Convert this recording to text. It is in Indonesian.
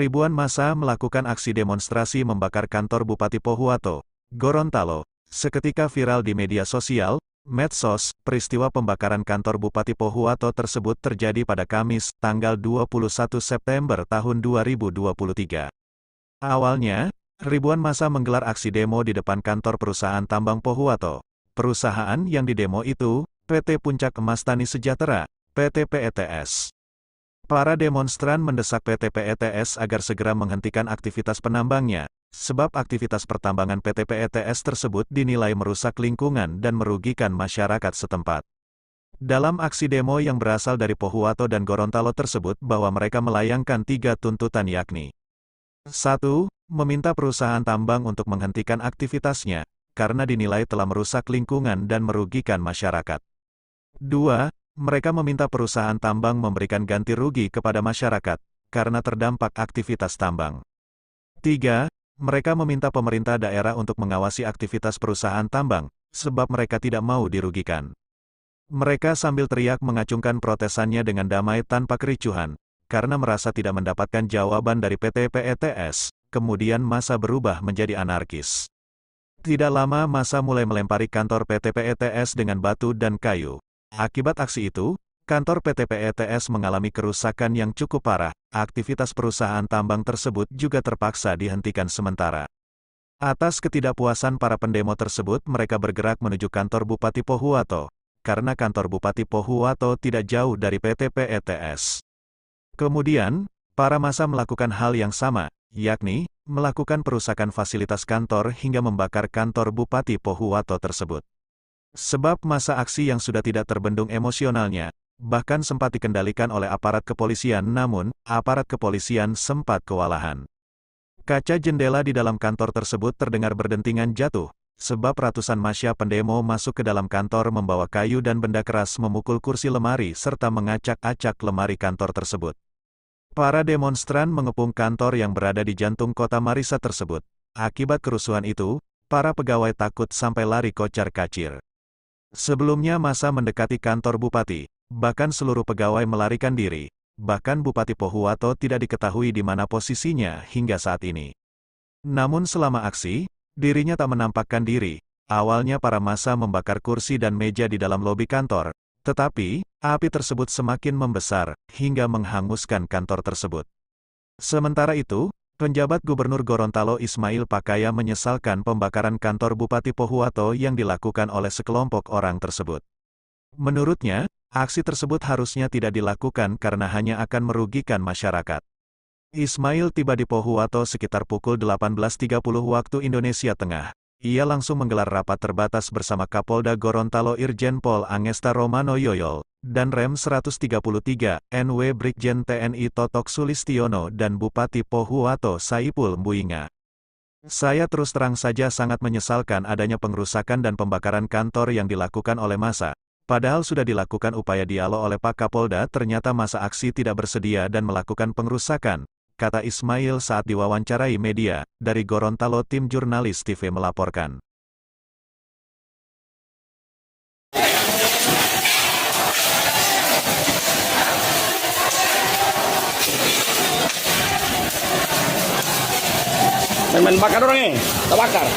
Ribuan massa melakukan aksi demonstrasi membakar kantor Bupati Pohuwato, Gorontalo. Seketika viral di media sosial, medsos. Peristiwa pembakaran kantor Bupati Pohuwato tersebut terjadi pada Kamis, tanggal 21 September tahun 2023. Awalnya, ribuan massa menggelar aksi demo di depan kantor perusahaan tambang Pohuwato. Perusahaan yang didemo itu, PT Puncak Emas Tani Sejahtera, PT PETS. Para demonstran mendesak PT PETS agar segera menghentikan aktivitas penambangnya, sebab aktivitas pertambangan PT PETS tersebut dinilai merusak lingkungan dan merugikan masyarakat setempat. Dalam aksi demo yang berasal dari Pohuwato dan Gorontalo tersebut bahwa mereka melayangkan 3 tuntutan yakni 1. Meminta perusahaan tambang untuk menghentikan aktivitasnya, karena dinilai telah merusak lingkungan dan merugikan masyarakat. 2. Mereka meminta perusahaan tambang memberikan ganti rugi kepada masyarakat, karena terdampak aktivitas tambang. 3. Mereka meminta pemerintah daerah untuk mengawasi aktivitas perusahaan tambang, sebab mereka tidak mau dirugikan. Mereka sambil teriak mengacungkan protesannya dengan damai tanpa kericuhan, karena merasa tidak mendapatkan jawaban dari PT PETS, kemudian massa berubah menjadi anarkis. Tidak lama massa mulai melempari kantor PT PETS dengan batu dan kayu. Akibat aksi itu, kantor PT PETS mengalami kerusakan yang cukup parah. Aktivitas perusahaan tambang tersebut juga terpaksa dihentikan sementara. Atas ketidakpuasan para pendemo tersebut, mereka bergerak menuju kantor Bupati Pohuwato, karena kantor Bupati Pohuwato tidak jauh dari PT PETS. Kemudian, para massa melakukan hal yang sama, yakni melakukan perusakan fasilitas kantor hingga membakar kantor Bupati Pohuwato tersebut. Sebab masa aksi yang sudah tidak terbendung emosionalnya, bahkan sempat dikendalikan oleh aparat kepolisian, namun, aparat kepolisian sempat kewalahan. Kaca jendela di dalam kantor tersebut terdengar berdentingan jatuh, sebab ratusan massa pendemo masuk ke dalam kantor membawa kayu dan benda keras memukul kursi lemari serta mengacak-acak lemari kantor tersebut. Para demonstran mengepung kantor yang berada di jantung kota Marissa tersebut. Akibat kerusuhan itu, para pegawai takut sampai lari kocar-kacir. Sebelumnya massa mendekati kantor bupati, bahkan seluruh pegawai melarikan diri, bahkan Bupati Pohuwato tidak diketahui di mana posisinya hingga saat ini. Namun selama aksi, dirinya tak menampakkan diri. Awalnya para massa membakar kursi dan meja di dalam lobi kantor, tetapi, api tersebut semakin membesar, hingga menghanguskan kantor tersebut. Sementara itu, penjabat Gubernur Gorontalo Ismail Pakaya menyesalkan pembakaran kantor Bupati Pohuwato yang dilakukan oleh sekelompok orang tersebut. Menurutnya, aksi tersebut harusnya tidak dilakukan karena hanya akan merugikan masyarakat. Ismail tiba di Pohuwato sekitar pukul 18.30 waktu Indonesia Tengah. Ia langsung menggelar rapat terbatas bersama Kapolda Gorontalo Irjen Pol Angesta Romano Yoyol, dan Rem 133, NW Brigjen TNI Totok Sulistiono dan Bupati Pohuwato Saipul Mbuinga. Saya terus terang saja sangat menyesalkan adanya pengerusakan dan pembakaran kantor yang dilakukan oleh massa. Padahal sudah dilakukan upaya dialog oleh Pak Kapolda, ternyata massa aksi tidak bersedia dan melakukan pengerusakan, kata Ismail saat diwawancarai media. Dari Gorontalo, tim jurnalis TV melaporkan. Main bakar orang nih, kita bakar.